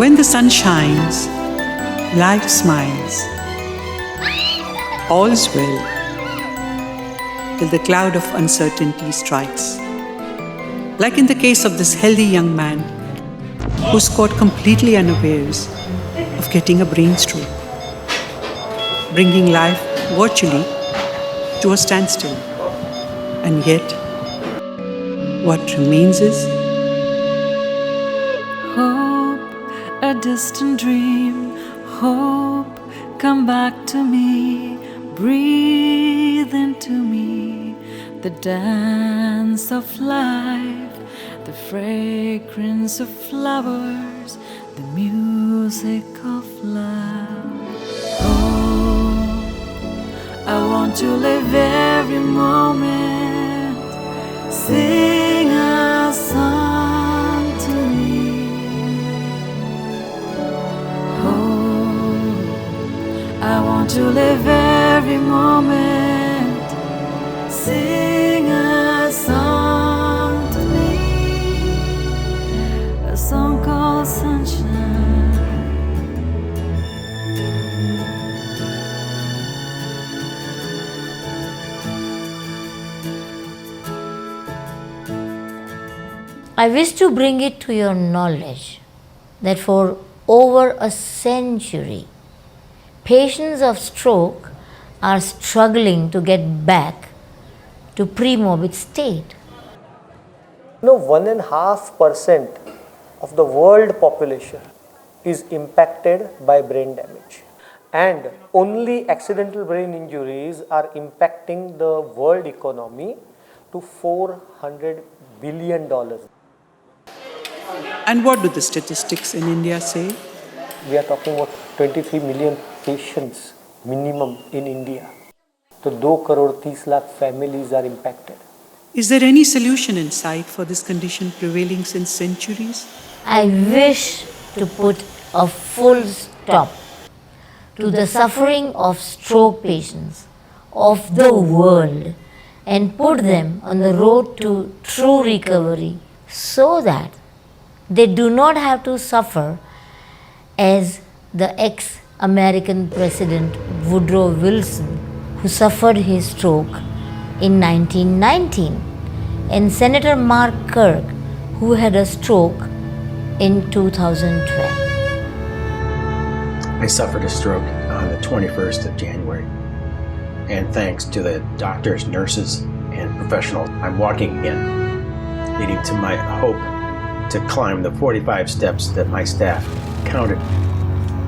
When the sun shines, life smiles. All's well, till the cloud of uncertainty strikes. Like in the case of this healthy young man who's caught completely unawares of getting a brain stroke, bringing life virtually to a standstill. And yet, what remains is hope, a distant dream. Hope, come back to me. Breathe into me the dance of life, the fragrance of flowers, the music of love. Oh, I want to live every moment. Sing a song to me. Oh, I want to live every moment. Sing a song to me, a song called Sunshine. I wish to bring it to your knowledge that for over a century, patients of stroke are struggling to get back to pre-morbid state. 1.5% of the world population is impacted by brain damage. And only accidental brain injuries are impacting the world economy to $400 billion. And what do the statistics in India say? We are talking about 23 million patients minimum in India. So 2 crore 30 lakh families are impacted. Is there any solution in sight for this condition prevailing since centuries? I wish to put a full stop to the suffering of stroke patients of the world and put them on the road to true recovery so that they do not have to suffer as the ex-American President Woodrow Wilson, who suffered his stroke in 1919, and Senator Mark Kirk, who had a stroke in 2012. I suffered a stroke on the 21st of January. And thanks to the doctors, nurses, and professionals, I'm walking again, leading to my hope to climb the 45 steps that my staff counted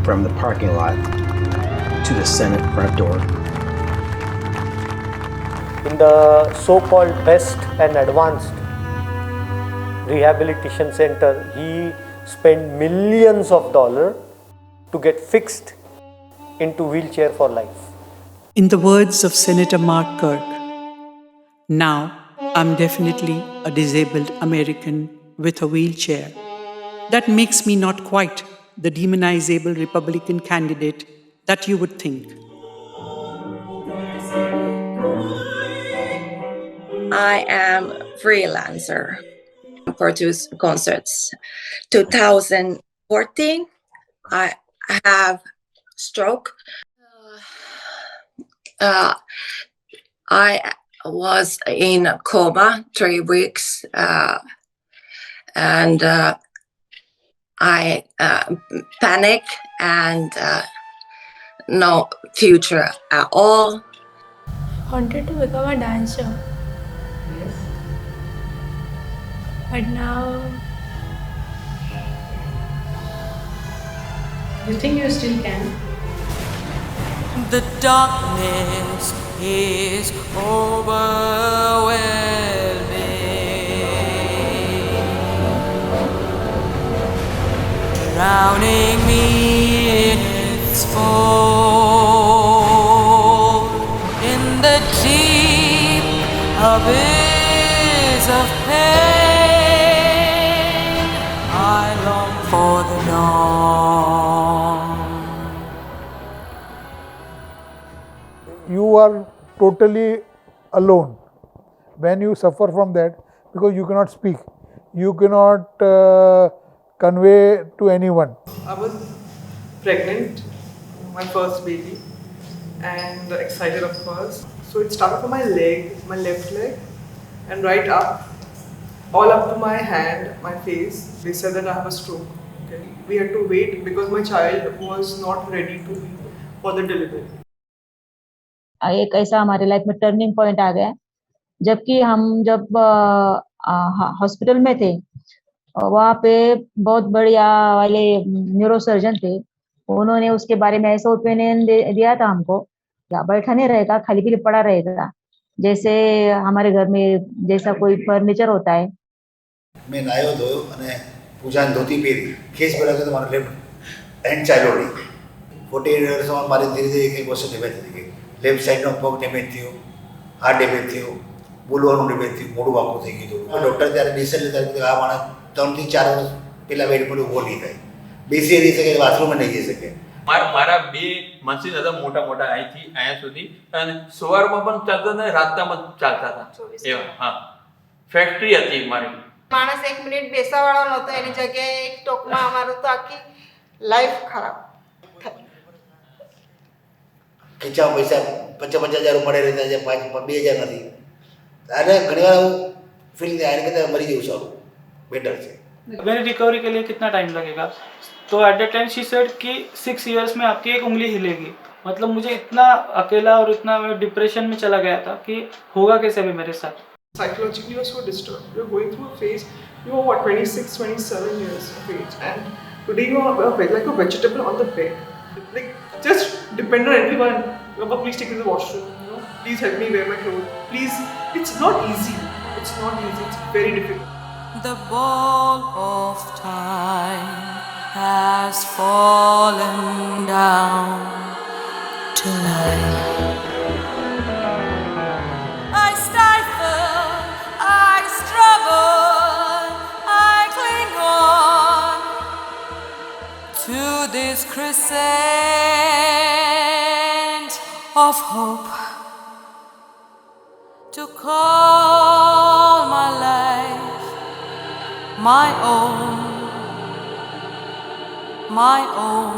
from the parking lot to the Senate front door. In the so-called best and advanced rehabilitation center, he spent millions of dollars to get fixed into wheelchair for life. In the words of Senator Mark Kirk, now I'm definitely a disabled American with a wheelchair. That makes me not quite the demonizable Republican candidate that you would think. I am freelancer. Produce concerts. 2014, I have stroke. I was in a coma 3 weeks, and I panic and no future at all. Wanted to become a dancer. Yes. But now, You think you still can? The darkness is overwhelming, drowning me in its fall, in the deep abyss of pain. I long for the dawn. You are totally alone when you suffer from that, because you cannot speak, you cannot convey to anyone? I was pregnant, my first baby, and excited, of course. So it started from my leg, my left leg, and right up, all up to my hand, my face. They said that I have a stroke. Okay. We had to wait because my child was not ready to be for the delivery. एक ऐसा हमारे life में turning point आ गया, जबकि हम जब hospital में थे, वहाँ पे बहुत बढ़िया वाले न्यूरोसर्जन थे, उन्होंने उसके बारे में ऐसा ओपिनियन दिया था हमको, क्या बैठा नहीं रहेगा, खाली पीली पड़ा रहेगा, जैसे हमारे घर में जैसा कोई फर्नीचर होता है. मैं नायो धोयो અને પૂજાને ધોતી પહેરી કેસ પડ્યા તો મારો લેફ્ટ એન્ડ ચાલ્યો રહી 48 વર્ષમાં મારી ધીરે ધીરે એક વસ્તુ ડેમેજ થઈ ગઈ. લેફ્ટ સાઈડનો પગ ડેમેજ થયો, હાર્ટ ડેમેજ થયો, બોલવાનું ડેમેજ થયું, મોઢું વાંકું થઈ ગયું. ડૉક્ટર ત્યારે ડિસાઇડ લેતા કે આ માણસ 3 થી 4 વર્ષ પહેલાં બેડ પર ઊભો નહીં થાય, બેસી રહી શકે, બાથરૂમમાં નહીં જઈ શકે. મારા બે મશીન હતા મોટા મોટા અહીંથી અહીંયા સુધી, અને સવારમાં પણ ચાલતા હતા, રાતના પણ ચાલતા હતા. એવા હા, ફેક્ટરી હતી મારી. માણસ 1 મિનિટ બેસાવાળો નહોતો, એની જગ્યાએ એક ટોકમાં અમારું તો આખી લાઈફ ખરાબ. ખીચામાં પૈસા 50,000 મળે રહેતા છે, 2,000 નથી. ત્યારે ઘણીવાર હું ફીલ થાય એને કદાચ મરી જવું સારું બેટર છે. मेरी रिकवरी के लिए कितना टाइम लगेगा? तो at the time she said कि 6 इयर्स में आपकी एक उंगली हिलेगी. मतलब मुझे इतना अकेला और इतना डिप्रेशन में चला गया था कि होगा कैसे भी मेरे साथ. Psychologically, you are so disturbed. You are going through a phase. You are what, 26, 27 years of age, and today you are like a vegetable on the bed. Like just depend on everyone. Baba, please take me to the washroom. You know, please help me wear my clothes. Please, it's not easy. It's not easy. It's very difficult. The ball of time has fallen down tonight. I stifle, I struggle, I cling on to this crescent of hope to call my life my own, my own.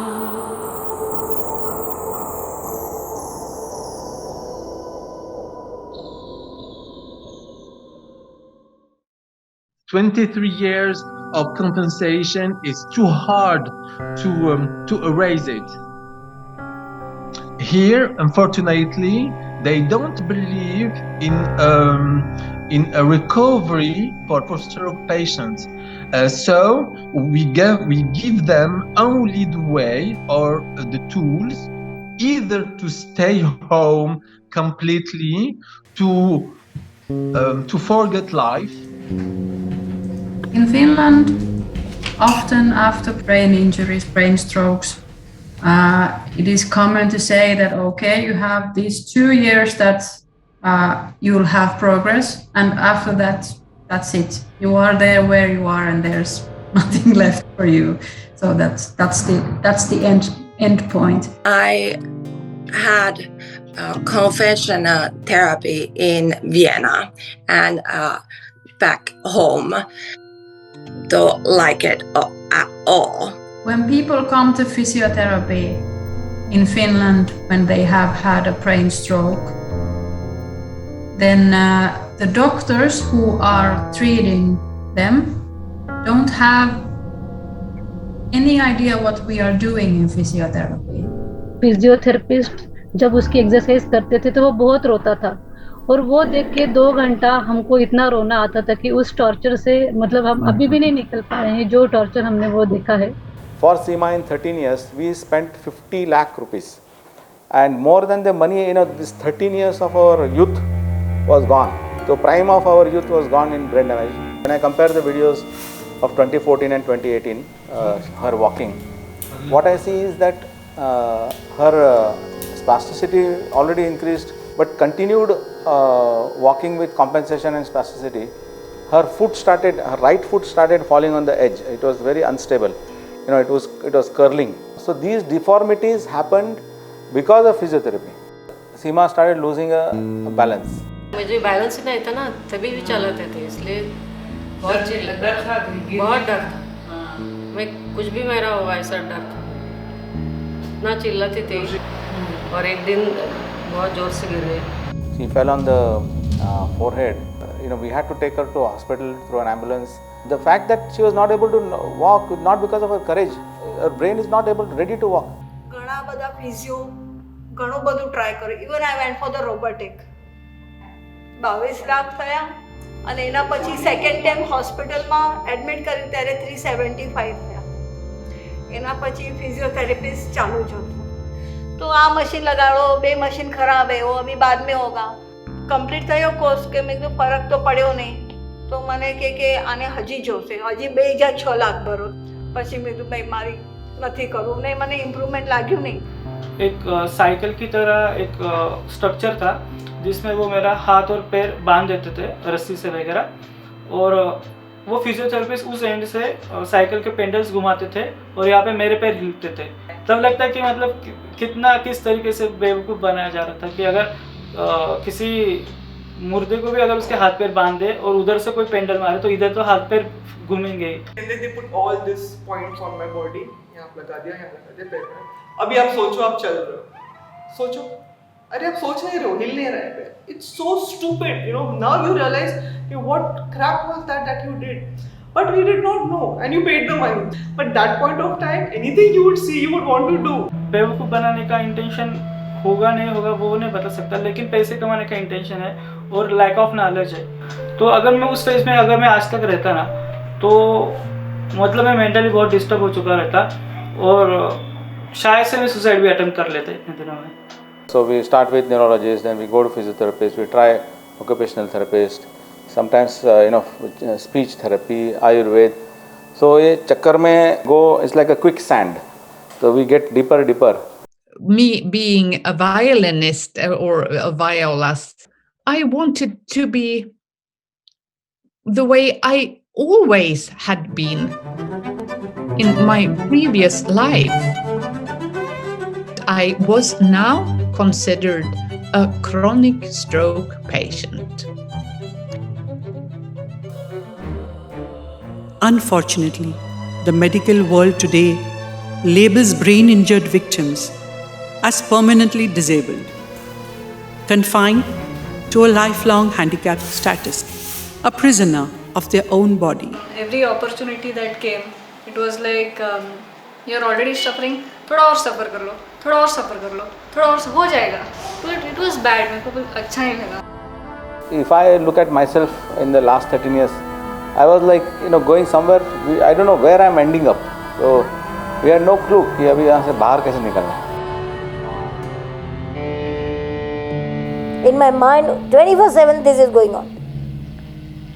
"23 years of compensation is too hard to erase it." Here, unfortunately, they don't believe in a recovery for post-stroke patients. So we give them only the way or the tools, either to stay home completely, to forget life. In Finland, often after brain injuries, brain strokes, it is common to say that, okay, you have these 2 years that you'll have progress, and after that, that's it. You are there where you are, and there's nothing left for you. So that's the end point. I had conventional therapy in Vienna, and back home don't like it at all. When people come to physiotherapy in Finland when they have had a brain stroke, then the doctors who are treating them don't have any idea what we are doing in physiotherapy. Physiotherapist जब उसकी exercise करते थे तो वो बहुत रोता था, और वो देख के 2 घंटा हमको इतना रोना आता था कि उस टॉर्चर से मतलब हम अभी भी नहीं निकल पा रहे हैं, जो टॉर्चर हमने वो देखा है. For Seema, in 13 years, we spent 50 lakh rupees, and more than the money, this 13 years of our youth was gone. The prime of our youth was gone in brain damage. When I compare the videos of 2014 and 2018, her walking, what I see is that her spasticity already increased, but continued walking with compensation and spasticity. Her right foot started falling on the edge. It was very unstable. It was curling. So these deformities happened because of physiotherapy. Seema started losing a balance. मुझे balance नहीं था ना, तभी भी चलाते थे, इसलिए बहुत डर था. मैं कुछ भी मेरा हुआ ऐसा डर था, इतना चिल्लाती थी और एक दिन बहुत जोर से गिर गई. She fell on the forehead. We had to take her to hospital through an ambulance. The fact that she was not able to walk, not because of her courage, her brain is not ready to walk. ઘણા બધા physio ઘણું બધું try કર્યું. Even I went for the robotic. 22 lakh થયા અને એના પછી second time હોસ્પિટલમાં એડમિટ કર્યું ત્યારે 375 થયા. એના પછી ફિઝિયોથેરાપિસ્ટ ચાલુ જ હતું. तो आ मशीन लगाड़ो, 2 मशीन खराब है, वो अभी बाद में होगा. कंप्लीट थयो कोर्स के मैं तो फरक तो पड़्यो नहीं. तो मैंने के आने हजी जोशे, हजी 2,6 लाख भरो. પછી મેં કીધું ભાઈ મારી નથી કરવું નહીં, મને ઇમ્પ્રુવમેન્ટ લાગ્યું નહીં. एक साइकिल की तरह एक स्ट्रक्चर था जिसमें वो मेरा हाथ और पैर बांध देते थे रस्सी से वगैरह, और वो फिजियोथेरेपिस्ट उस एंड से साइकिल के पेंडल्स घुमाते थे और यहाँ पे मेरे पैर हिलते थे. तब लगता है कि मतलब किस तरीके से बेवकूफ़ बनाया जा रहा था कि अगर किसी मुर्दे को भी अगर उसके हाथ पैर बांध दे और उधर से कोई पेंडल मारे तो इधर तो हाथ पैर घूमेंगे. And then they put all these points on my body. यहाँ लगा दिया, यहाँ लगा दिया पैर में. अभी आप सोचो, आप चल रहे हो, सोचो, अरे आप सोच नहीं रहे हो, हिल नहीं रहा है पैर. It's so stupid, now you realize what crap was that you did. But we did not know and you paid the money. But that point of time, anything you would see, you would want to do. बेवकूफ़ बनाने का intention होगा नहीं होगा वो नहीं बता सकता, लेकिन पैसे कमाने का इंटेंशन है और लैक ऑफ नॉलेज है. तो अगर मैं उस फेज में अगर मैं आज तक रहता ना तो मतलब मैं मेंटली बहुत डिस्टर्ब हो चुका रहता और शायद से मैं सुसाइड भी अटेम्प्ट कर लेते इतने दिनों में. So we start with neurologist, then we go to physiotherapist, we try occupational therapist, sometimes speech therapy, Ayurveda. So ये चक्कर में go, it's like a quicksand. So we get deeper. Me being a violinist or a violist, I wanted to be the way I always had been in my previous life. I was now considered a chronic stroke patient. Unfortunately, the medical world today labels brain-injured victims as permanently disabled, confined to a lifelong handicap status, a prisoner of their own body. Every opportunity that came, it was like, you're already suffering, थोड़ा और सफ़र कर लो, थोड़ा और सफ़र कर लो, थोड़ा और हो जाएगा. But it was bad, मेरे को अच्छा नहीं लगा. If I look at myself in the last 13 years, I was like, going somewhere, I don't know where I'm ending up. So we had no clue कि अभी यहाँ से बाहर कैसे निकलना. In my mind, 24/7 this is going on.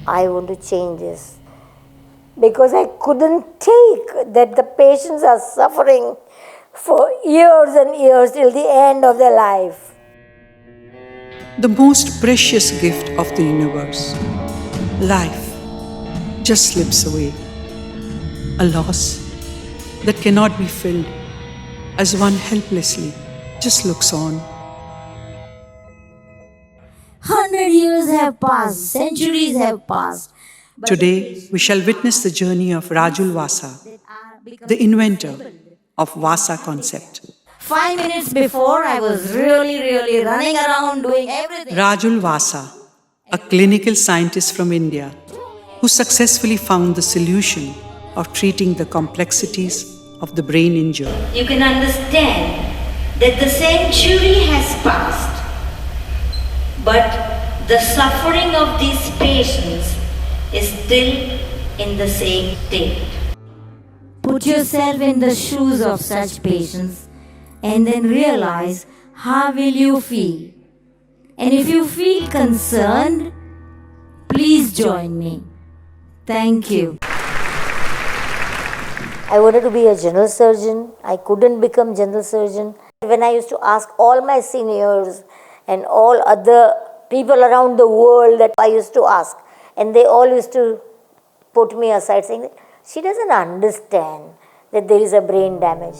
I want to change this because I couldn't take that the patients are suffering for years and years till the end of their life. The most precious gift of the universe, life, just slips away. A loss that cannot be filled as one helplessly just looks on. 100 years have passed, centuries have passed. Today, we shall witness the journey of Rajul Vasa, the inventor of Vasa concept. 5 minutes before, I was really running around doing everything. Rajul Vasa, a clinical scientist from India, who successfully found the solution of treating the complexities of the brain injured. You can understand that the century has passed, but the suffering of these patients is still in the same state. Put yourself in the shoes of such patients and then realize how will you feel. And if you feel concerned, please join me. Thank you. I wanted to be a general surgeon. I couldn't become general surgeon. When I used to ask all my seniors and all other people around the world that I used to ask, and they all used to put me aside saying that she doesn't understand that there is a brain damage.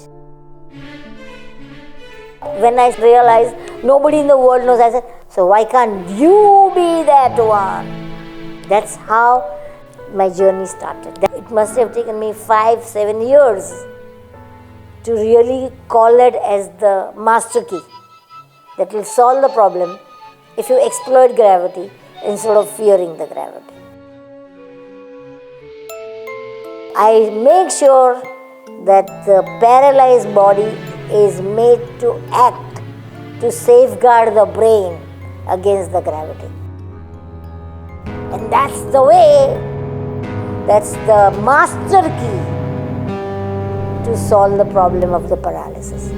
When I realized nobody in the world knows, I said, so why can't you be that one? That's how my journey started. It must have taken me 5-7 years to really call it as the master key that will solve the problem if you exploit gravity instead of fearing the gravity. I make sure that the paralyzed body is made to act to safeguard the brain against the gravity. And that's the way, that's the master key to solve the problem of the paralysis.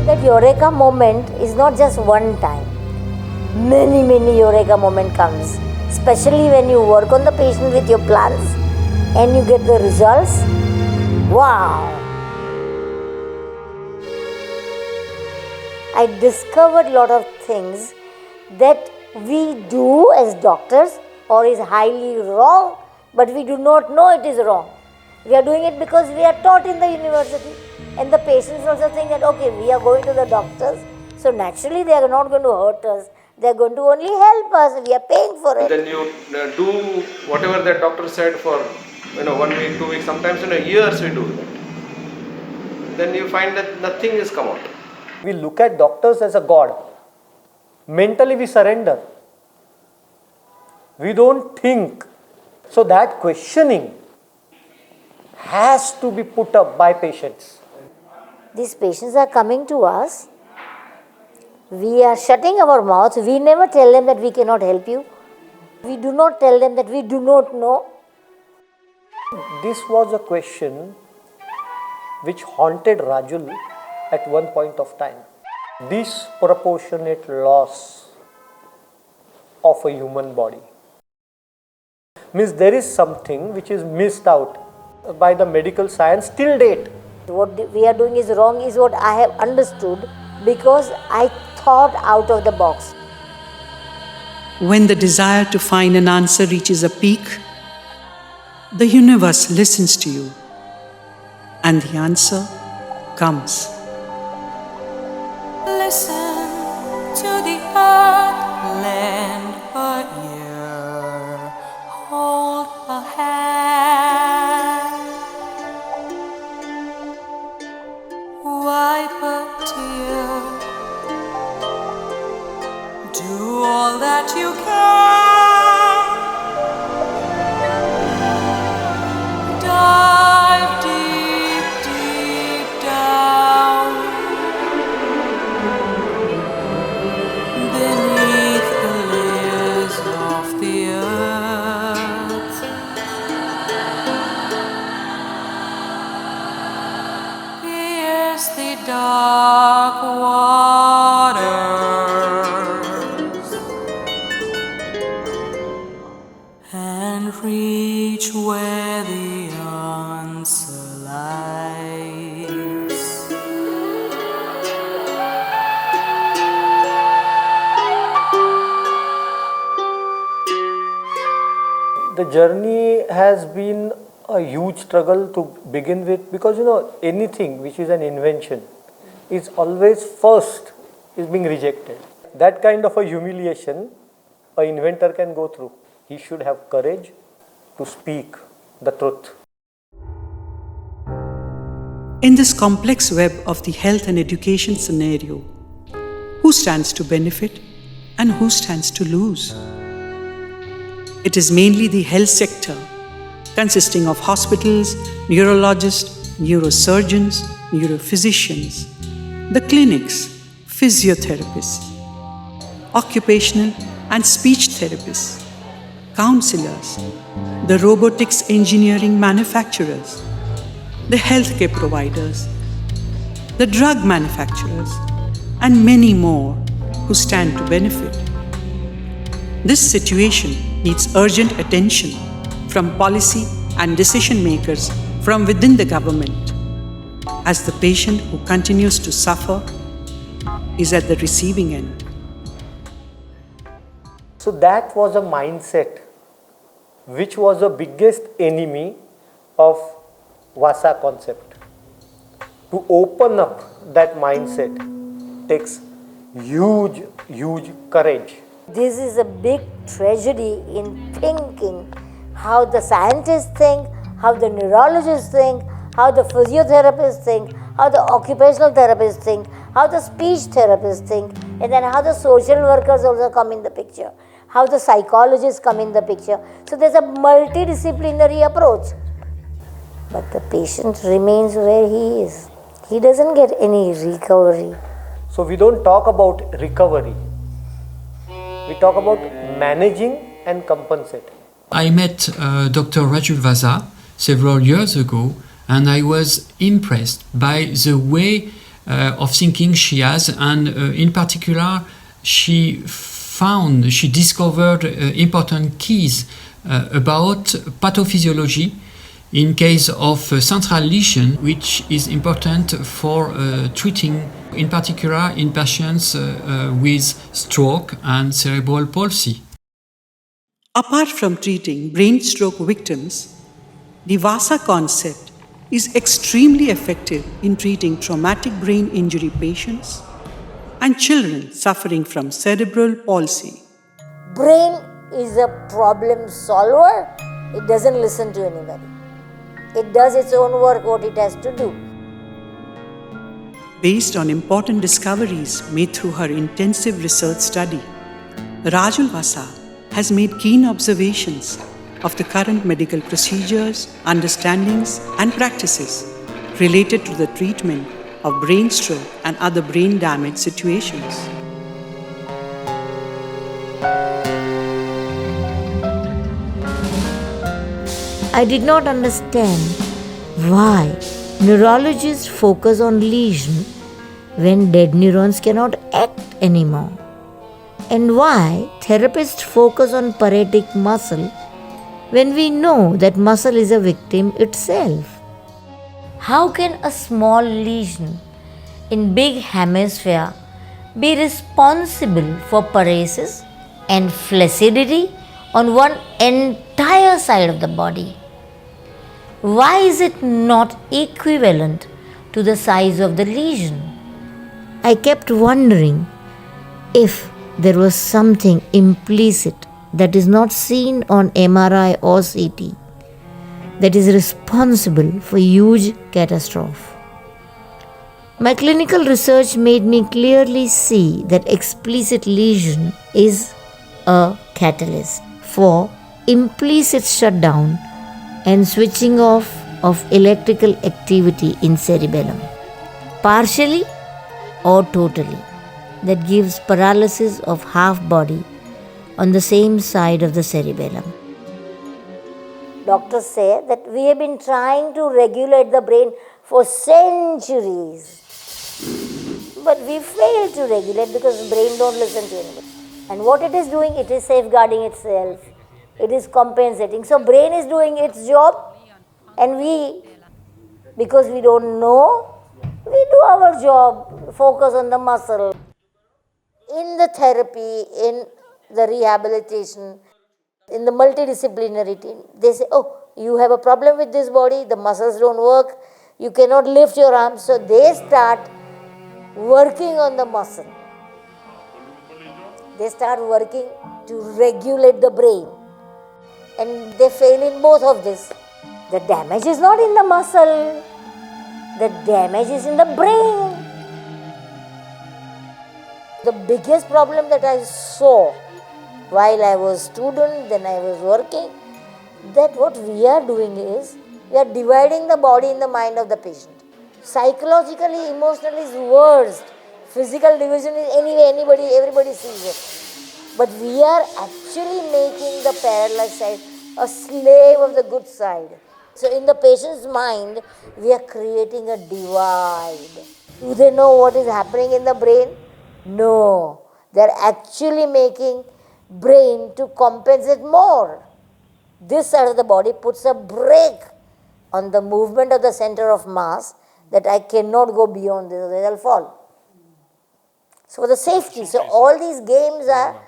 That eureka moment is not just one time. Many eureka moment comes, especially when you work on the patient with your plans and you get the results. Wow! I discovered a lot of things that we do as doctors or is highly wrong, but we do not know it is wrong. We are doing it because we are taught in the university, and the patients also think that okay, we are going to the doctors, so naturally they are not going to hurt us. They are going to only help us. We are paying for it. Then you do whatever the doctor said for 1 week, 2 weeks, sometimes years we do that. Then you find that nothing is come out. We look at doctors as a god. Mentally we surrender. We don't think. So that questioning has to be put up by patients. These patients are coming to us. We are shutting our mouths. We never tell them that we cannot help you. We do not tell them that we do not know. This was a question which haunted Rajul at one point of time. Disproportionate loss of a human body. Means there is something which is missed out by the medical science till date. What we are doing is wrong is what I have understood because I thought out of the box. When the desire to find an answer reaches a peak, the universe listens to you, and the answer comes. Listen to the earth, lend a ear, hold a hand, wipe a tear, do all that you can, dive deep, deep down beneath the layers of the earth. Pierce the dark waters and reach where the answer lies. The journey has been a huge struggle to begin with because anything which is an invention is always first is being rejected. That kind of a humiliation an inventor can go through. He should have courage to speak the truth. In this complex web of the health and education scenario, who stands to benefit and who stands to lose? It is mainly the health sector, consisting of hospitals, neurologists, neurosurgeons, neurophysicians, the clinics, physiotherapists, occupational and speech therapists, counselors, the robotics engineering manufacturers, the healthcare providers, the drug manufacturers, and many more who stand to benefit. This situation needs urgent attention from policy and decision makers from within the government, as the patient who continues to suffer is at the receiving end. So that was a mindset which was the biggest enemy of Vasa concept. To open up that mindset takes huge courage. This is a big tragedy in thinking how the scientists think, how the neurologists think, how the physiotherapists think, how the occupational therapists think, how the speech therapists think, and then how the social workers also come in the picture, how the psychologists come in the picture. So there's a multidisciplinary approach. But the patient remains where he is. He doesn't get any recovery. So we don't talk about recovery. We talk about managing and compensating. I met Dr. Rajul Vasa several years ago, and I was impressed by the way of thinking she has, and in particular, she discovered important keys about pathophysiology in case of central lesion, which is important for treating, in particular, in patients with stroke and cerebral palsy. Apart from treating brain stroke victims, the Vasa concept is extremely effective in treating traumatic brain injury patients and children suffering from cerebral palsy. Brain is a problem solver. It doesn't listen to anybody. It does its own work, what it has to do. Based on important discoveries made through her intensive research study, Rajul Vasa has made keen observations of the current medical procedures, understandings, and practices related to the treatment of brain stroke and other brain damage situations. I did not understand why neurologists focus on lesion when dead neurons cannot act anymore, and why therapists focus on paretic muscle when we know that muscle is a victim itself. How can a small lesion in big hemisphere be responsible for paresis and flaccidity on one entire side of the body? Why is it not equivalent to the size of the lesion? I kept wondering if there was something implicit that is not seen on MRI or CT that is responsible for huge catastrophe. My clinical research made me clearly see that explicit lesion is a catalyst for implicit shutdown and switching off of electrical activity in cerebellum, partially or totally, that gives paralysis of half body on the same side of the cerebellum. Doctors say that we have been trying to regulate the brain for centuries, but we fail to regulate because the brain don't listen to anybody. And what it is doing, it is safeguarding itself. It is compensating. So brain is doing its job, and we, because we don't know, we do our job, focus on the muscle. In the therapy, in the rehabilitation, in the multidisciplinary team, they say, oh, you have a problem with this body, the muscles don't work, you cannot lift your arms. So they start working on the muscle. They start working to regulate the brain. And they fail in both of this. The damage is not in the muscle. The damage is in the brain. The biggest problem that I saw while I was student, then I was working, that what we are doing is, we are dividing the body in the mind of the patient. Psychologically, emotionally is worst. Physical division is anyway, everybody sees it. But we are actually making the paralyzed side a slave of the good side. So in the patient's mind, we are creating a divide. Do they know what is happening in the brain? No. They are actually making brain to compensate more. This side of the body puts a brake on the movement of the center of mass, that I cannot go beyond this, otherwise I'll fall. So for the safety, so all these games are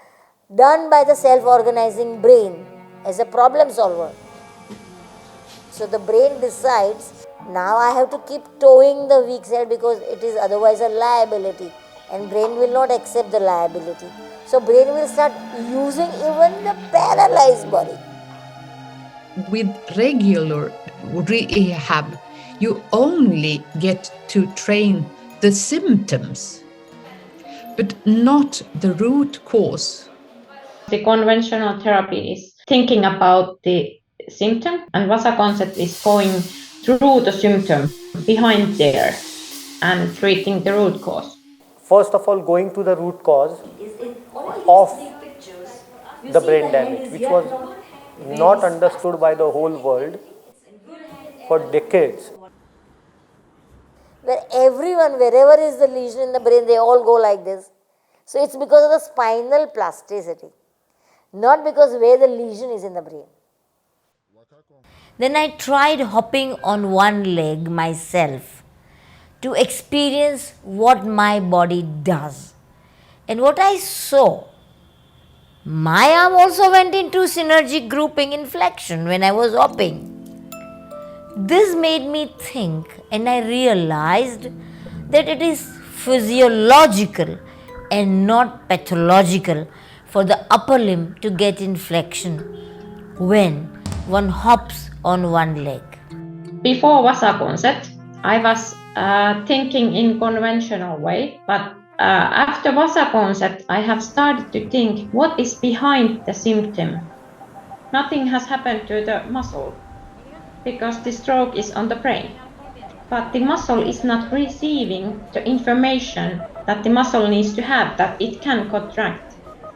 done by the self-organizing brain as a problem solver. So the brain decides, now I have to keep towing the weak side because it is otherwise a liability. and brain will not accept the liability. So brain will start using even the paralyzed body. With regular rehab, you only get to train the symptoms, but not the root cause. The conventional therapy is thinking about the symptom, and Vasa concept is going through the symptom behind there and treating the root cause. First of all, going to the root cause of the brain damage, which was not understood by the whole world for decades. Where everyone, wherever is the lesion in the brain, they all go like this. So it's because of the spinal plasticity, not because where the lesion is in the brain. Then I tried hopping on one leg myself to experience what my body does. And what I saw, my arm also went into synergic grouping in flexion when I was hopping. This made me think, and I realized that it is physiological and not pathological for the upper limb to get in flexion when one hops on one leg. Before Vasa concept, I was thinking in conventional way, but after Vasa concept, I have started to think what is behind the symptom. Nothing has happened to the muscle because the stroke is on the brain, but the muscle is not receiving the information that the muscle needs to have, that it can contract.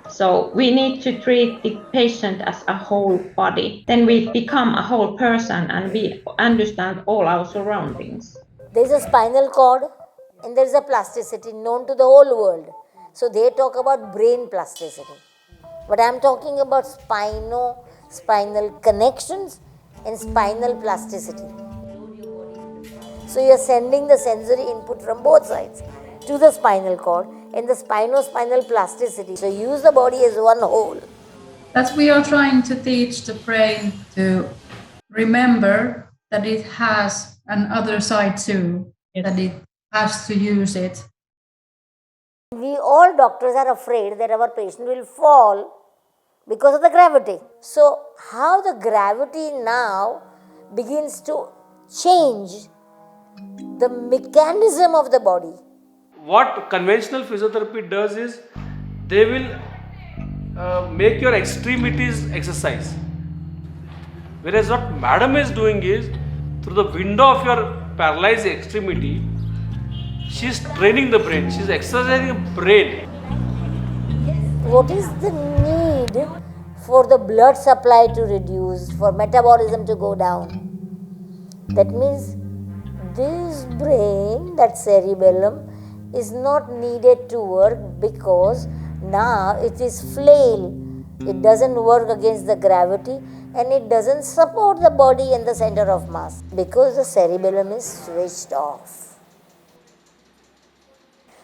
So we need to treat the patient as a whole body. Then we become a whole person and we understand all our surroundings. There is a spinal cord and there is a plasticity known to the whole world. So they talk about brain plasticity. But I am talking about spinal connections and spinal plasticity. So you are sending the sensory input from both sides to the spinal cord and the spinal plasticity. So use the body as one whole. That we are trying to teach the brain to remember that it has another side too, that it has to use it. We all doctors are afraid that our patient will fall because of the gravity. So how the gravity now begins to change the mechanism of the body. What conventional physiotherapy does is they will make your extremities exercise. Whereas what madam is doing is through the window of your paralyzed extremity, she is training the brain, she is exercising the brain. What is the need for the blood supply to reduce, for metabolism to go down? That means this brain, that cerebellum, is not needed to work because now it is flail. It doesn't work against the gravity and it doesn't support the body and the center of mass because the cerebellum is switched off.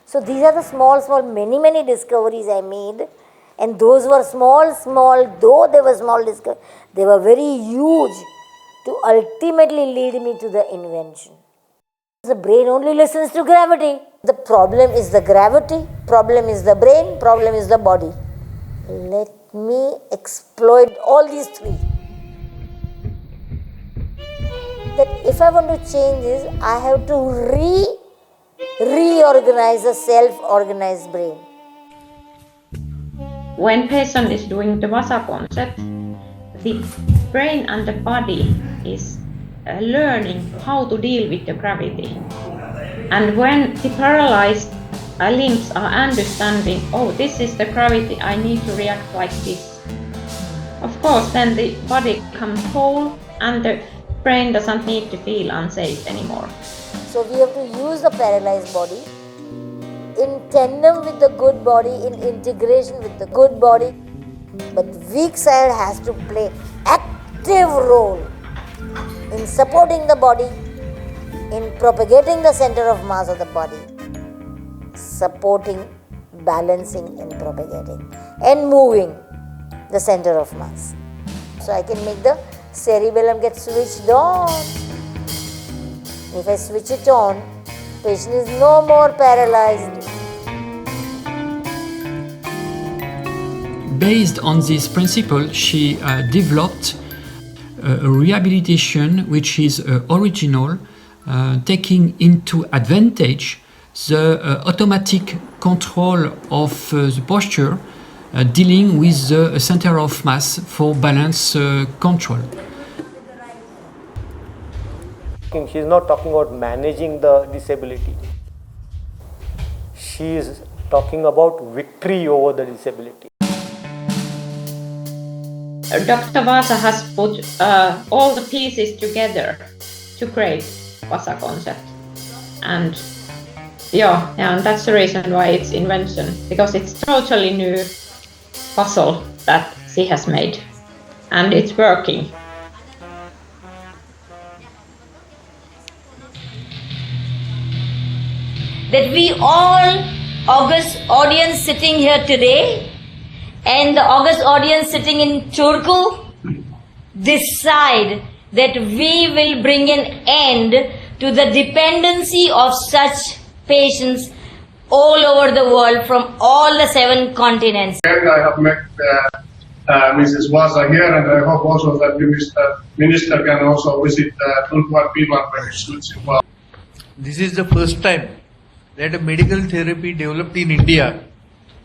So these are the small, many discoveries I made, and those were small, though they were small discoveries, they were very huge to ultimately lead me to the invention. The brain only listens to gravity. The problem is the gravity, problem is the brain, problem is the body. Let me exploit all these three. That if I want to change this, I have to reorganize a self-organized brain. When patient is doing the Vasa concept, the brain and the body is learning how to deal with the gravity. And when the paralyzed limbs are understanding, oh, this is the gravity, I need to react like this. Of course, then the body becomes whole and the brain doesn't need to feel unsafe anymore. So we have to use the paralyzed body in tandem with the good body, in integration with the good body. But weak side has to play active role in supporting the body, in propagating the center of mass of the body, supporting, balancing and propagating and moving the center of mass. So I can make the cerebellum get switched on. If I switch it on, patient is no more paralyzed. based on this principle, she developed a rehabilitation which is original, taking into advantage the automatic control of the posture, dealing with the center of mass for balance control. She is not talking about managing the disability. She is talking about victory over the disability. Dr. Vasa has put all the pieces together to create Vasa concept, and and that's the reason why it's invention, because it's totally new puzzle that she has made, and it's working. That we all, August audience sitting here today, and the August audience sitting in Turku, decide that we will bring an end to the dependency of such patients all over the world from all the 7 continents. And I have met Mrs. Vasa here, and I hope also that minister can also visit Turku and Finland very soon. This is the first time that a medical therapy developed in India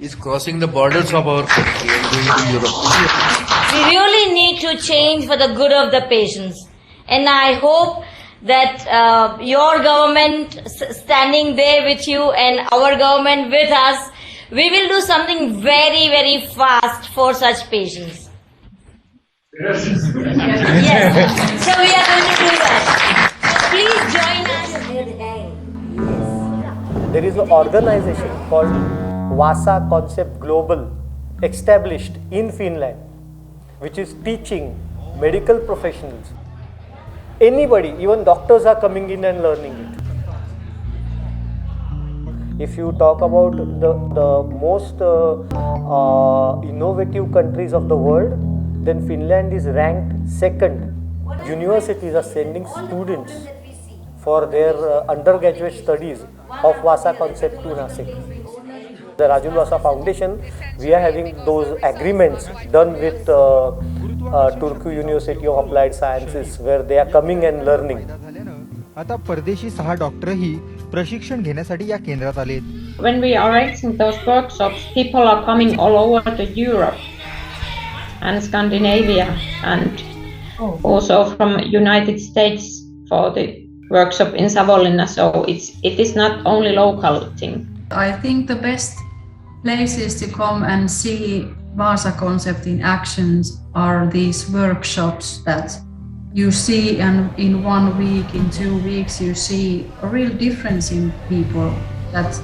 is crossing the borders of our country and going to Europe. We really need to change for the good of the patients. And I hope that your government standing there with you and our government with us, we will do something very, very fast for such patients. Yes. Yes. So we are going to do that. Please join us. There is an organization called Vasa Concept Global, established in Finland, which is teaching medical professionals. Anybody, even doctors are coming in and learning it. If you talk about the most innovative countries of the world, then Finland is ranked 2nd. Universities are sending students for their undergraduate studies of Vasa concept to Nasik. The Rajul Vasa Foundation, we are having those agreements done with Turku University of Applied Sciences, where they are coming and learning. आता परदेशी 6 डॉक्टरही प्रशिक्षण घेण्यासाठी या केंद्रात आलेत. When we are arranging those workshops, people are coming all over to Europe and Scandinavia, and also from United States for the workshop in Savonlinna, so it is not only local thing. I think the best places to come and see Vasa concept in actions are these workshops that you see, and in 1 week, in 2 weeks, you see a real difference in people. That,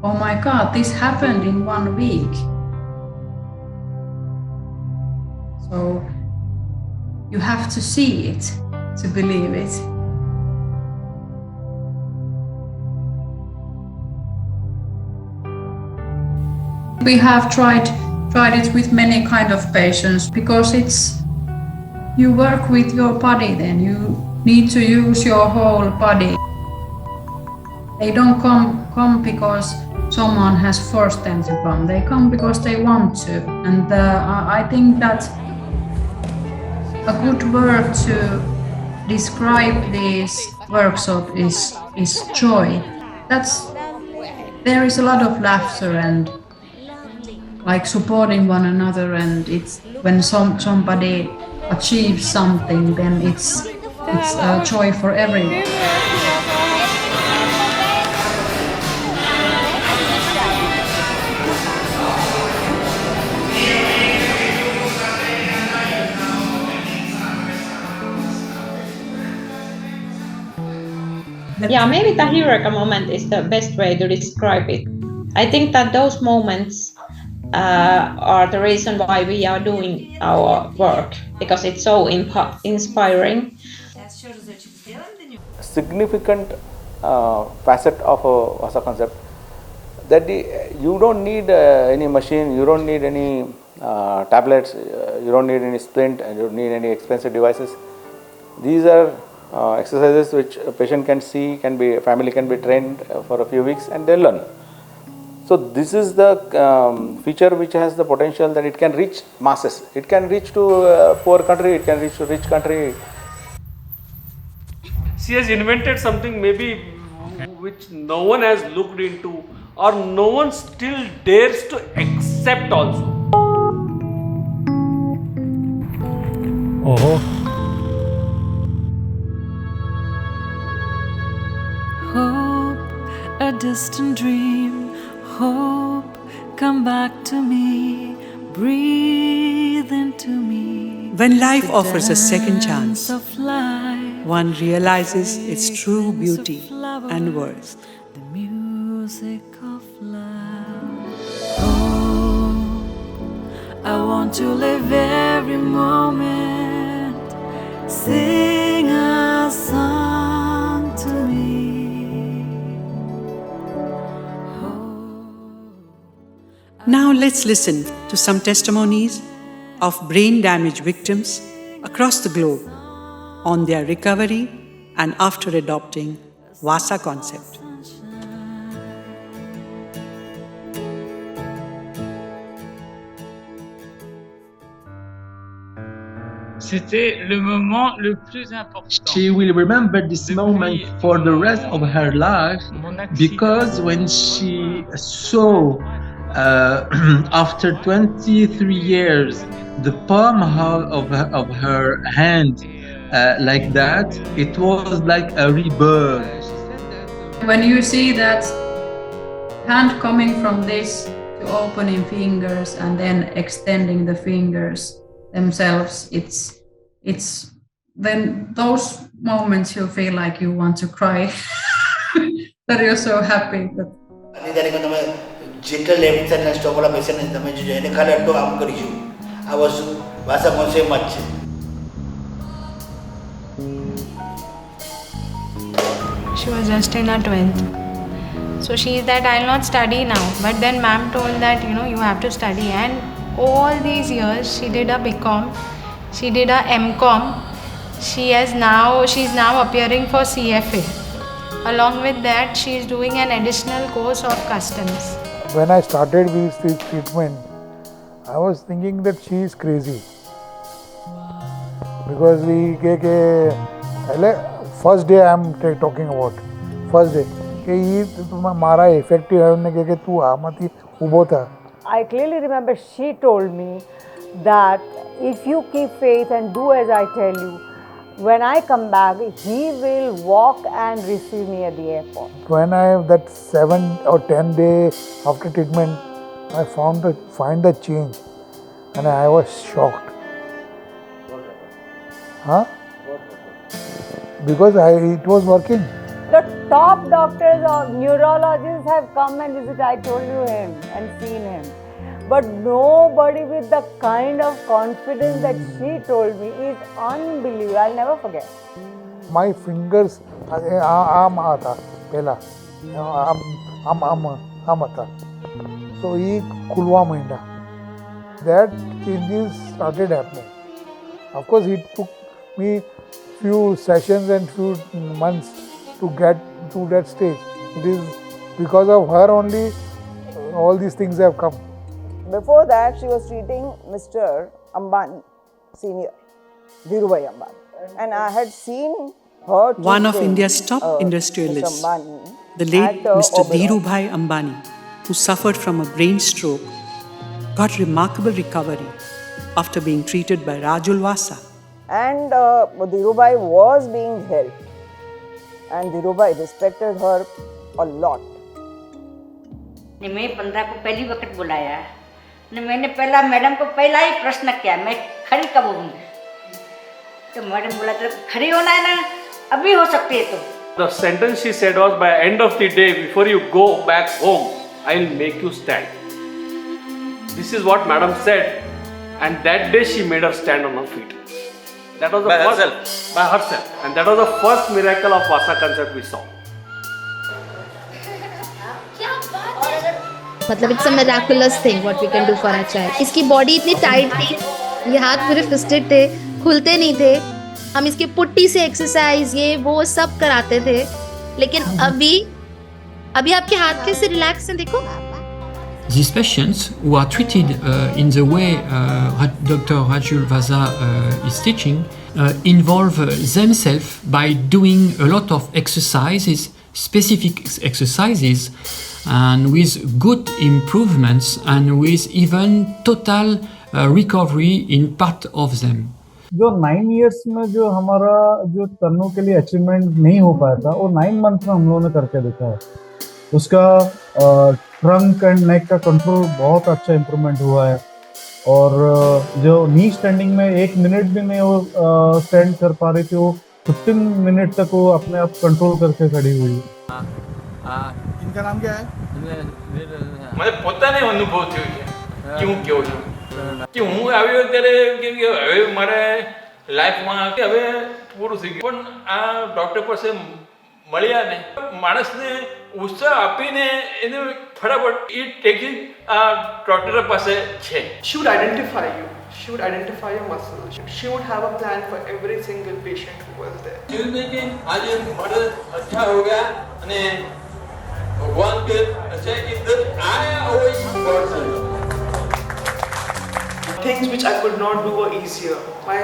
oh my God, this happened in 1 week. So you have to see it to believe it. We have tried it with many kind of patients, because you work with your body, then you need to use your whole body. They don't come because someone has forced them to come. They come because they want to. And I think that a good word to describe this workshop is joy. There is a lot of laughter and like supporting one another, and it's when somebody achieves something, then it's a joy for everyone. Yeah, maybe the Eureka moment is the best way to describe it. I think that those moments are the reason why we are doing our work, because it's so inspiring. Significant facet of a Vasa concept, that you don't need any machine, you don't need any tablets, you don't need any splint, and you don't need any expensive devices. These are exercises which a patient can see, family can be trained for a few weeks, and they learn. So this is the feature which has the potential that it can reach masses. It can reach to poor country, it can reach to rich country. She has invented something maybe which no one has looked into or no one still dares to accept also. Oh. Hope, a distant dream. Hope, come back to me. Breathe into me. When life The offers a second chance, dance of life, one realizes its true beauty and worth. the music of love. Hope, I want to live every moment. Sing a song to me. Now let's listen to some testimonies of brain damage victims across the globe on their recovery and after adopting Vasa concept. C'était le moment le plus important. She will remember this moment for the rest of her life because when she saw after 23 years the palm of her hand like that, it was like a rebirth. When you see that hand coming from this to opening fingers and then extending the fingers themselves, it's then those moments you feel like you want to cry that you're so happy that left side and stop patient is the color to am karichu. I was Vasa say much. She was just in her 12th. So she said that I'll not study now. But then ma'am told that you have to study, and all these years she did a BCom, she did a MCom, she's now appearing for CFA. Along with that, she is doing an additional course of customs. When I started with this treatment, I was thinking that she is crazy. Because first day I am talking about. First day. I clearly remember she told me that if you keep faith and do as I tell you, when I come back, he will walk and receive me at the airport. When I have that 7 or 10 days after treatment, I find the change, and I was shocked. Huh? Because it was working. The top doctors or neurologists have come and visited. I told you him and seen him. But nobody with the kind of confidence that she told me is unbelievable. I'll never forget. My fingers, arm aata pehla, arm aata. So he khulwa minda. That changes started happening. Of course, it took me few sessions and few months to get to that stage. It is because of her only all these things have come. Before that, she was treating Mr. Ambani, senior, Dhirubhai Ambani. And I had seen her One of India's top industrialists, the late Mr. Dhirubhai Ambani, who suffered from a brain stroke, got remarkable recovery after being treated by Rajul Vasa. And Dhirubhai was being helped. And Dhirubhai respected her a lot. मैं 15 को पहली वक्त बुलाया ने मैंने पहला madam को पहला ही प्रश्न किया, मैं खड़ी कब होंगी? तो मैडम बोला तो खड़ी होना है ना, अभी हो सकती है तो. The sentence she said was, by end of the day, before you go back home, I'll make you stand. This is what madam said, and that day she made her stand on her feet. That was the by herself, and that was the first miracle of Vasa concept we saw. मतलब it's a miraculous thing what we can do for a child. इसकी body इतनी tight थी, ये हाथ पूरे fisted थे, खुलते नहीं थे. हम इसके पुट्टी से एक्सरसाइज ये वो सब कराते थे, लेकिन अभी आपके हाथ कैसे रिलैक्स हैं, देखो These patients who are treated in the way Dr. Rajul Vasa is teaching involve themselves by doing a lot of exercises, specific exercises, and with good improvements and with even total recovery in part of them. जो 9 years में जो हमारा जो करने के लिए achievement नहीं हो पाया था वो 9 months में हम लोगों ने करके देखा है. उसका ट्रंक एंड नेक का कंट्रोल बहुत अच्छा इम्प्रूवमेंट हुआ है और जो नी स्टैंडिंग में 1 मिनट भी नहीं वो स्टैंड कर पा रही थी वो 15 मिनट तक वो अपने आप कंट्रोल करके खड़ी हुई. इनका नाम क्या है? મને પોતાને અનુભવ થયો છે કે હું કેવો છું કે હું આવ્યો ત્યારે કે હવે મારે લાઈફમાં હવે પૂરું થઈ ગયું પણ આ ડૉક્ટર પાસે મળ્યા ને માણસને ઉત્સાહ આપીને એને ફટાફટ એ ટેકિંગ આ ડૉક્ટર પાસે છે. She would identify you. She would identify your muscles. She would have a plan for every single patient who was there. કે આજે મારે અચ્છા હો ગયા અને ભગવાન કે અચ્છા ઇધર આયા હોય. Things which I could not do were easier. My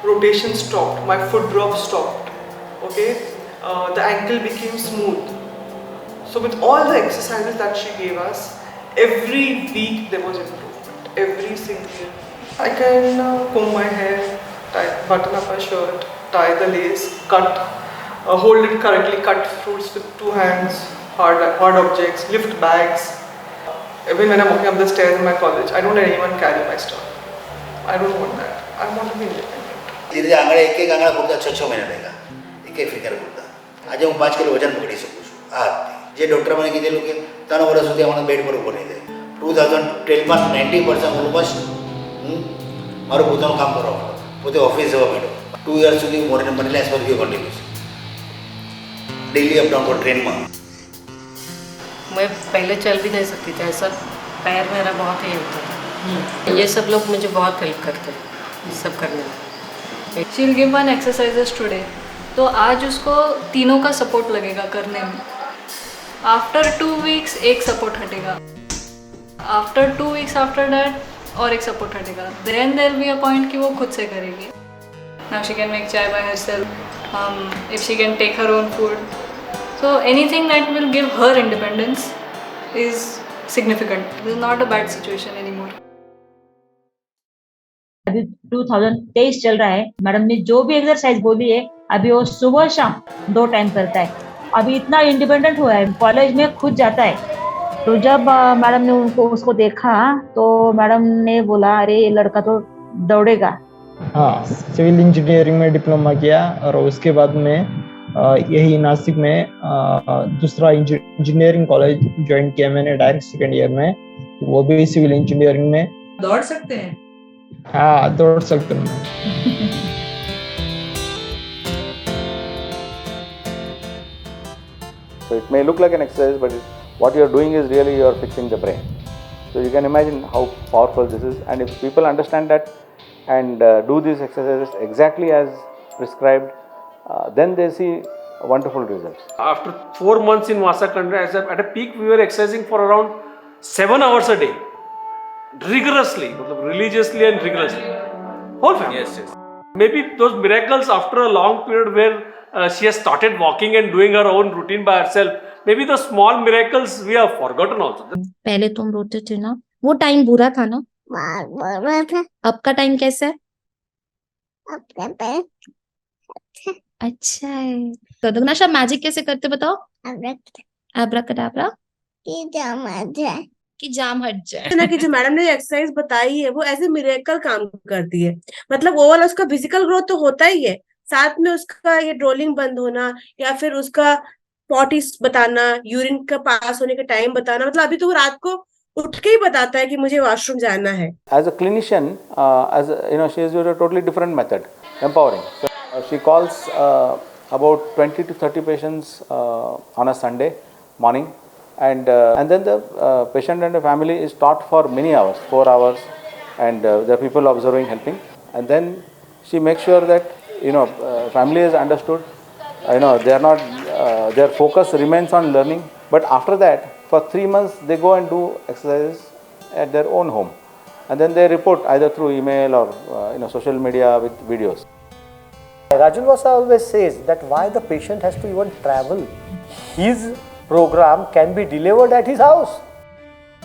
rotation stopped. My foot drop stopped. Okay, the ankle became smooth. So with all the exercises that she gave us, every week there was improvement. Every single. I can comb my hair, button up my shirt, tie the lace, cut, hold it correctly, cut fruits with 2 hands, hard objects, lift bags. Even when I'm walking up the stairs in my college, I don't let anyone carry my stuff. I don't want that. I want to be independent. ધીરે ધીરે આંગળે એક આંગળા પૂરતા 6 મહિના રહેગા એક finger પૂરતા. આજે હું 5 kilo વજન પકડી શકું છું આ હાથથી. જે ડૉક્ટર મને કીધેલું કે 3 વર્ષ સુધી અમારા બેડ પર ઊભો નહીં થાય. 2012માં 90% ઓલમોસ્ટ હું મારું પોતાનું કામ કરવા માંડો પોતે ઓફિસ જવા માંડ્યો. 2 years સુધી મને લેસ પર ગયો કન્ટિન્યુઅસ ડેલી અપ डाउन ટ્રેનમાં. मैं पहले चल भी नहीं सकती थी, ऐसा पैर मेरा बहुत ही होता था. ये सब लोग मुझे बहुत हेल्प करते हैं ये सब करने में. She'll give 1 exercises today. तो आज उसको तीनों का सपोर्ट लगेगा करने में. आफ्टर 2 weeks एक सपोर्ट हटेगा. आफ्टर 2 weeks आफ्टर दैट और एक सपोर्ट हटेगा. Then there be a point कि वो खुद से करेगी. Now she can make chai by herself. If she can take her own food. So anything that will give her independence is significant. This is not a bad situation anymore. अभी 2023 चल रहा है. Madam ने जो भी exercise बोली है अभी वो सुबह शाम 2 टाइम करता है. अभी इतना इंडिपेंडेंट हुआ है, कॉलेज में खुद जाता है. तो जब मैडम ने उसको देखा तो मैडम ने बोला अरे ये लड़का तो दौड़ेगा. हाँ, सिविल इंजीनियरिंग में डिप्लोमा किया और उसके बाद में यही नासिक में दूसरा इंजीनियरिंग कॉलेज ज्वाइन किया मैंने डायरेक्ट 2nd ईयर में. वो भी सिविल इंजीनियरिंग में. दौड़ सकते हैं? हाँ, दौड़ सकते हैं. So it may look like an exercise, but what you are doing is really you are fixing the brain. So you can imagine how powerful this is, and if people understand that and do these exercises exactly as prescribed, then they see wonderful results. After 4 months in Vasa country, at a peak we were exercising for around 7 hours a day, rigorously, religiously and rigorously. Whole family. Yes, yes. Maybe those miracles after a long period where she has started walking and doing her own routine by herself. Maybe the small miracles we have forgotten also. पहले तुम रोते थे ना, वो time बुरा था ना. अब का टाइम कैसा है? अच्छा है. तो दगनाशा मैजिक कैसे करते बताओ? अब्राकडाब्रा कि जाम हट जाए ना कि जो मैडम ने एक्सरसाइज बताई है वो ऐसे मिरेकल काम करती है. मतलब ओवरऑल उसका फिजिकल ग्रोथ तो होता ही है, साथ में उसका ये ड्रोलिंग बंद होना या फिर उसका पॉटी बताना, यूरिन का पास होने का टाइम बताना. मतलब अभी तो वो रात को उठ के ही बताता है कि मुझे वॉशरूम जाना है. As a clinician, as you know, she is using a totally different method, empowering. So, she calls about 20 to 30 patients on a Sunday morning, and then the patient and the family is taught for many hours, 4 hours, and the people observing, helping, and then she makes sure that family is understood. They are not their focus remains on learning, but after that, For 3 months, they go and do exercises at their own home, and then they report either through email or social media with videos. Rajul Vasa always says that why the patient has to even travel. His program can be delivered at his house.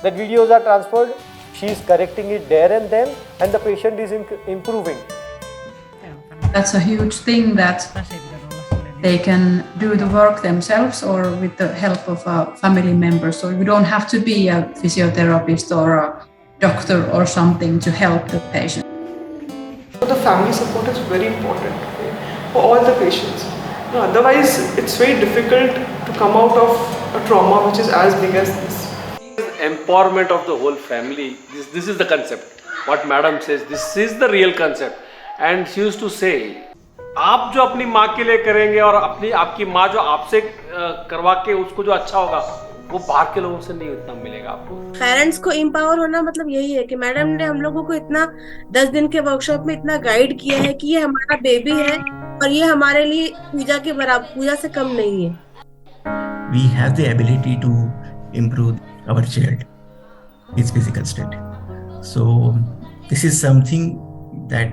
The videos are transferred, she is correcting it there and then, and the patient is improving. That's a huge thing that they can do the work themselves or with the help of a family member. So you don't have to be a physiotherapist or a doctor or something to help the patient. So the family support is very important, okay, for all the patients. No, otherwise, it's very difficult to come out of a trauma which is as big as this. Empowerment of the whole family. This is the concept. What Madam says, this is the real concept. And she used to say, आप जो अपनी माँ के लिए करेंगे और आपकी माँ जो आपसे करवा के उसको जो अच्छा होगा, वो बाहर के लोगों से नहीं उतना मिलेगा आपको। पेरेंट्स को एम्पावर होना मतलब यही है कि मैडम ने हम लोगों को इतना 10 दिन के वर्कशॉप में इतना गाइड किया है कि ये हमारा बेबी है और ये हमारे लिए पूजा के बराबर, पूजा से कम नहीं है। We have the ability to improve our child, his physical state. So this is something that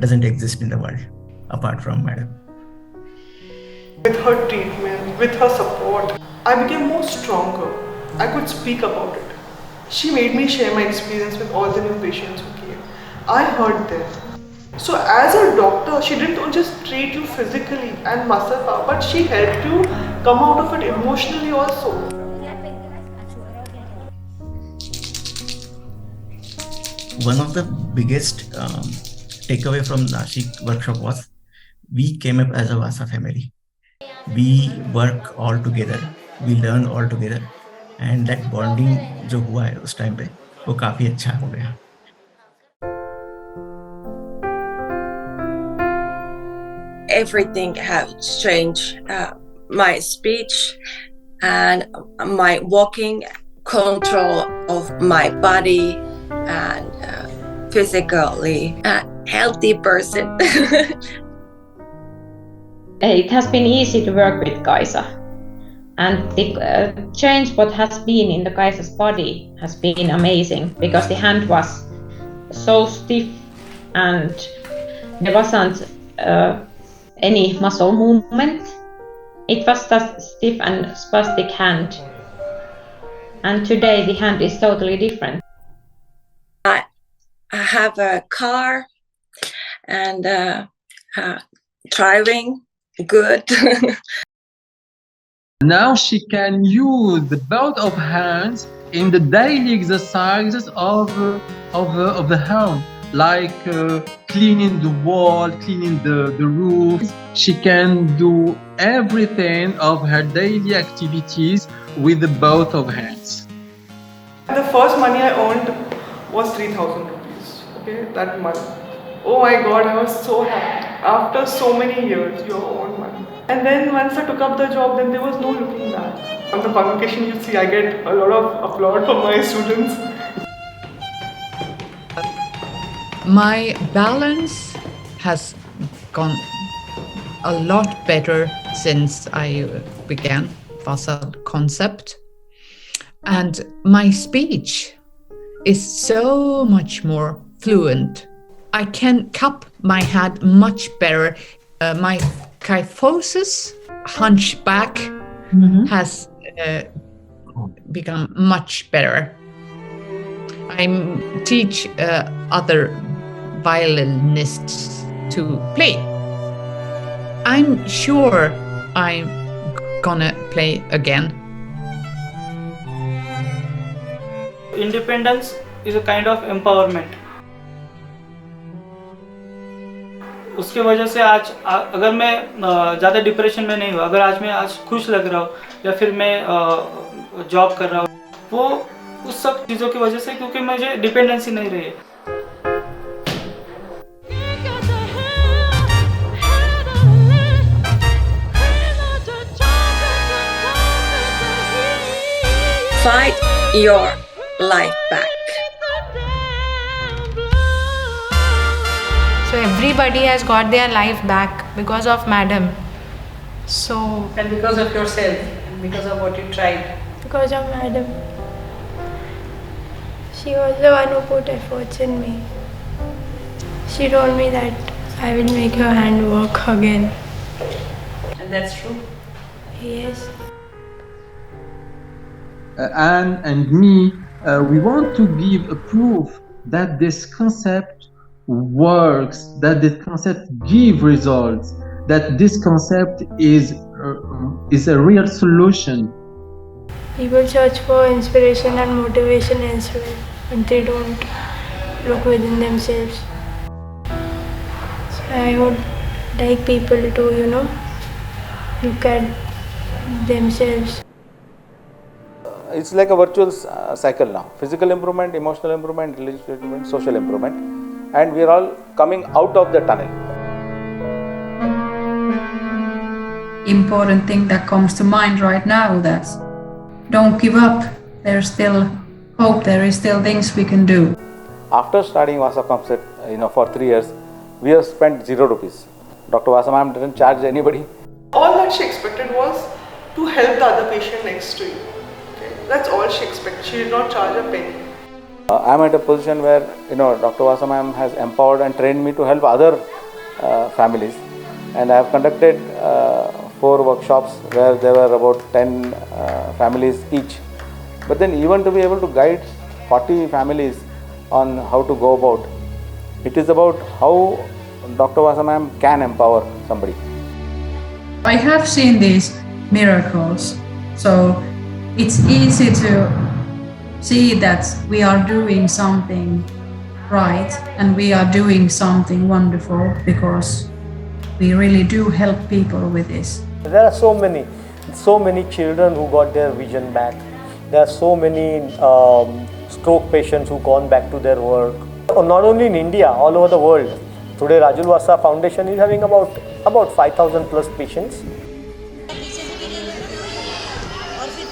doesn't exist in the world apart from Madam. With her treatment, with her support, I became more stronger. I could speak about it. She made me share my experience with all the new patients who came. I heard them. So as a doctor, she didn't just treat you physically and muscle power, but she helped you come out of it emotionally also. One of the biggest takeaway from Nashik workshop was we came up as a Vasa family. We work all together, we learn all together, and that bonding जो हुआ है उस time पे वो काफी अच्छा हो गया. Everything have changed. My speech and my walking, control of my body, and physically a healthy person. It has been easy to work with Kaisa, and the change what has been in the Kaisa's body has been amazing because the hand was so stiff and there wasn't any muscle movement. It was just stiff and spastic hand, and today the hand is totally different. I have a car and driving good. Now she can use both of hands in the daily exercises of the home, like cleaning the wall, cleaning the roof. She can do everything of her daily activities with both of hands. The first money I earned was 3,000 rupees, okay, that month. Oh my God, I was so happy. After so many years, your own money. And then once I took up the job, then there was no looking back. On the convocation, you see, I get a lot of applause from my students. My balance has gone a lot better since I began Vasa concept. And my speech is so much more fluent. I can cup my head much better. My kyphosis, hunchback, has become much better. I teach other violinists to play. I'm sure I'm gonna play again. Independence is a kind of empowerment. उसके वजह से आज अगर मैं ज़्यादा depression में नहीं हूँ, अगर आज खुश लग रहा हूँ या फिर मैं जॉब कर रहा हूँ, वो उस सब चीज़ों की वजह से, क्योंकि मुझे डिपेंडेंसी नहीं रही है. Fight your life back. So everybody has got their life back because of Madam. So and because of yourself, and because of what you tried. because of madam. She was the one who put efforts in me. She told me that I will make your hand work again. And that's true? Yes. Anne and me, we want to give a proof that this concept works, that this concept gives results, that this concept is a real solution. People search for inspiration and motivation elsewhere, but they don't look within themselves. So I would like people to, look at themselves. It's like a virtual cycle now. Physical improvement, emotional improvement, relationship improvement, social improvement. And we are all coming out of the tunnel. Important thing that comes to mind right now, that's don't give up. There's still hope. There is still things we can do. After studying Vasa concept, for 3 years, we have spent 0 rupees. Dr. Vasa ma'am didn't charge anybody. All that she expected was to help the other patient next to you. Okay? That's all she expected. She did not charge a penny. I'm at a position where Dr. Vasa ma'am has empowered and trained me to help other families, and I have conducted 4 workshops where there were about 10 families each. But then even to be able to guide 40 families on how to go about, it is about how Dr. Vasa ma'am can empower somebody. I have seen these miracles, so it's easy to see that we are doing something right and we are doing something wonderful because we really do help people with this. There are so many children who got their vision back. There are so many stroke patients who gone back to their work. Not only in India, all over the world. Today Rajul Vasa Foundation is having about 5,000 plus patients.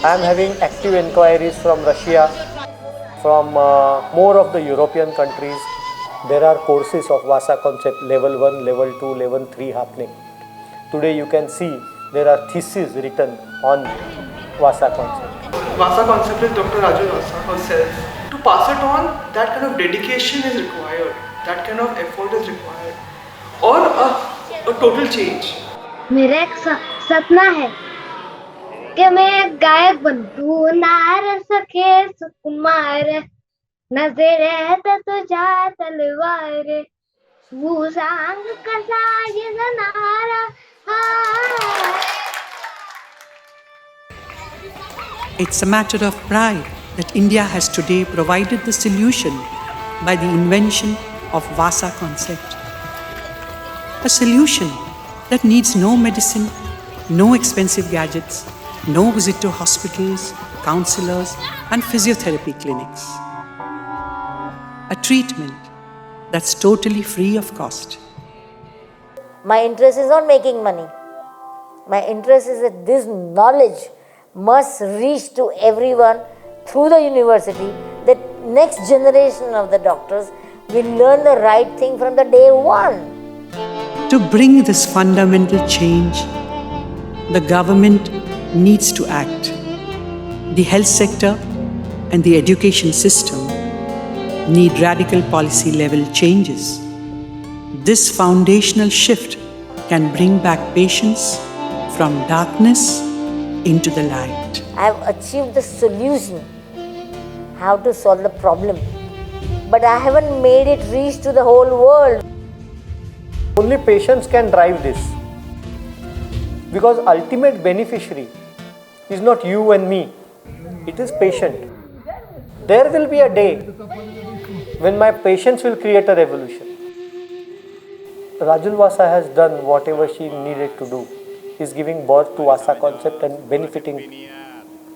I am having active inquiries from Russia, from more of the European countries. There are courses of Vasa concept level 1, level 2, level 3 happening. Today you can see there are theses written on Vasa concept. Vasa concept is Dr. Rajul Vasa herself. To pass it on, that kind of dedication is required, that kind of effort is required, or a total change. मेरा एक सपना है कि मैं एक गायक बनूं, नार सखे सुकुमार, नजर है तो तुझा तलवार, वो सांग का साज जनारा. It's a matter of pride that India has today provided the solution by the invention of Vasa concept. A solution that needs no medicine, no expensive gadgets, no visit to hospitals, counselors, and physiotherapy clinics. A treatment that's totally free of cost. My interest is not making money. My interest is that this knowledge must reach to everyone through the university, that next generation of the doctors will learn the right thing from the day one. To bring this fundamental change, the government needs to act. The health sector and the education system need radical policy level changes. This foundational shift can bring back patients from darkness into the light. I have achieved the solution, how to solve the problem, but I haven't made it reach to the whole world. Only patients can drive this, because ultimate beneficiary is not you and me, it is patient. There will be a day when my patients will create a revolution. Rajul Vasa has done whatever she needed to do, is giving birth to Vasa concept and benefiting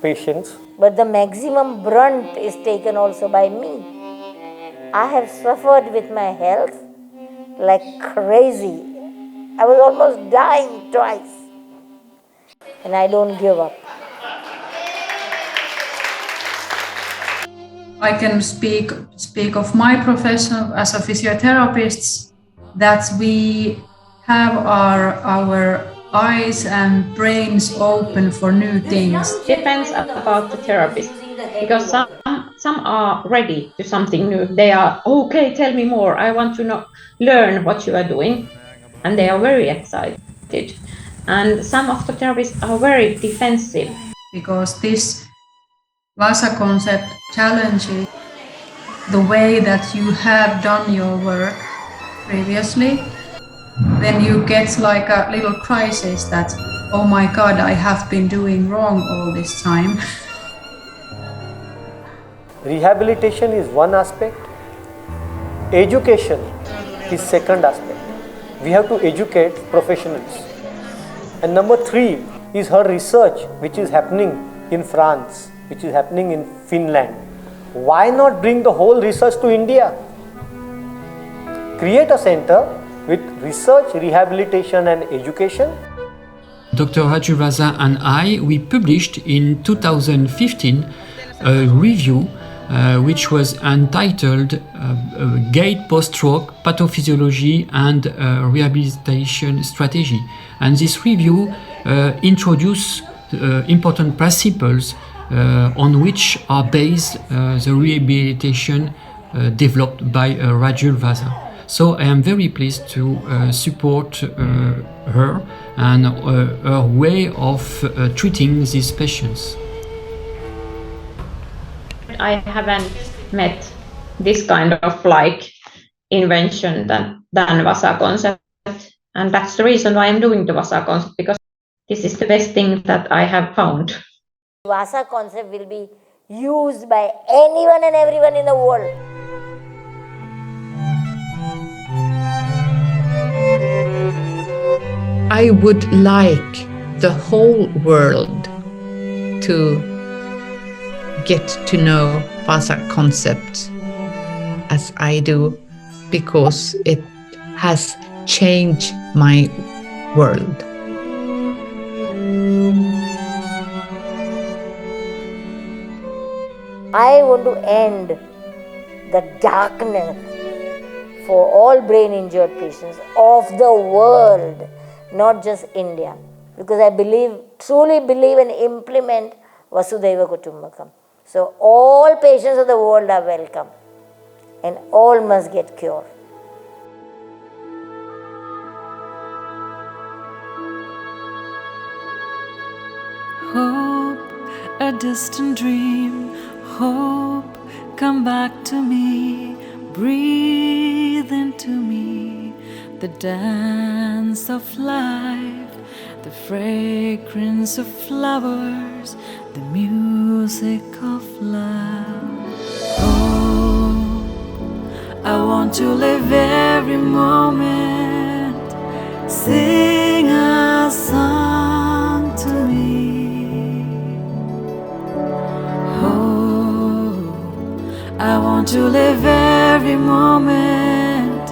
patients. But the maximum brunt is taken also by me. I have suffered with my health like crazy. I was almost dying twice. And I don't give up. I can speak of my profession as a physiotherapist, that we have our eyes and brains open for new things. Depends about the therapist, because some are ready to something new. They are, okay, tell me more. I want to learn what you are doing, and they are very excited. And some of the therapists are very defensive. Because this Vasa concept challenges the way that you have done your work previously. Then you get like a little crisis that, oh my God, I have been doing wrong all this time. Rehabilitation is one aspect, education is second aspect. We have to educate professionals. And number 3 is her research, which is happening in France, which is happening in Finland. Why not bring the whole research to India? Create a center with research, rehabilitation and education. Dr. Rajul Vasa and we published in 2015 a review which was entitled Gait Post-Stroke, Pathophysiology and Rehabilitation Strategy. And this review introduced important principles on which are based the rehabilitation developed by Rajul Vasa. So I am very pleased to support her and her way of treating these patients. I haven't met this kind of like invention than Vasa concept, and that's the reason why I'm doing the Vasa concept, because this is the best thing that I have found. Vasa concept will be used by anyone and everyone in the world. I would like the whole world to get to know Vasa concept as I do, because it has changed my world. I want to end the darkness for all brain injured patients of the world, not just India, because I truly believe and implement Vasudhaiva Kutumbakam. So all patients of the world are welcome and all must get cured. Hope, a distant dream, hope, come back to me, breathe into me, the dance of life, the fragrance of flowers, the music of love. Hope, I want to live every moment, sing a song to me. I want to live every moment,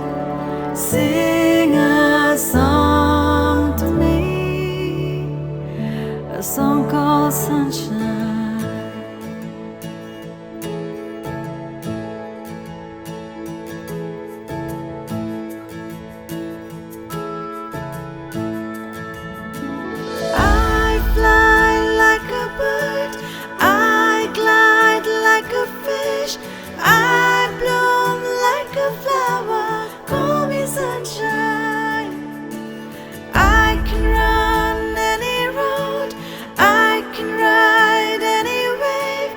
sing a song to me, a song called Sunshine. I fly like a bird, I glide like a fish, I bloom like a flower, call me sunshine. I can run any road, I can ride any wave,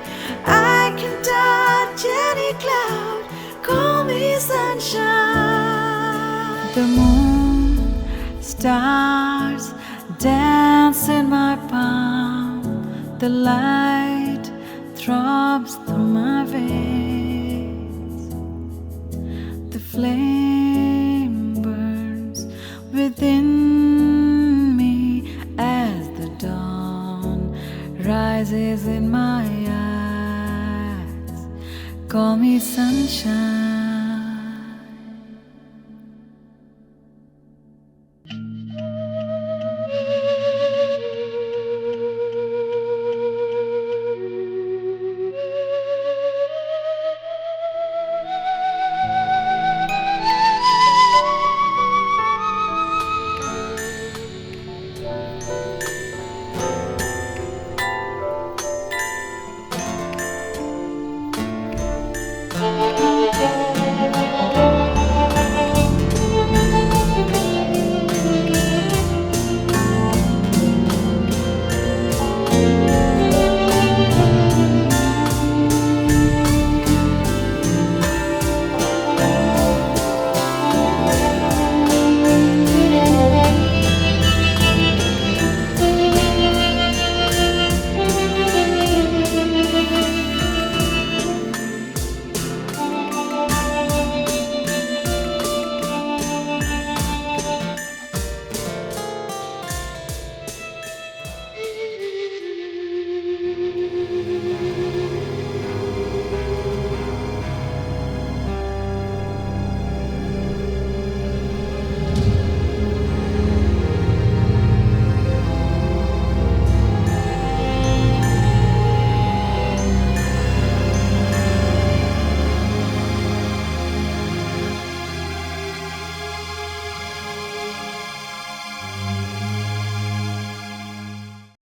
I can touch any cloud, call me sunshine. The moon, stars dance in my palm, the light throbs through my veins, the flame burns within me as the dawn rises in my eyes, call me sunshine.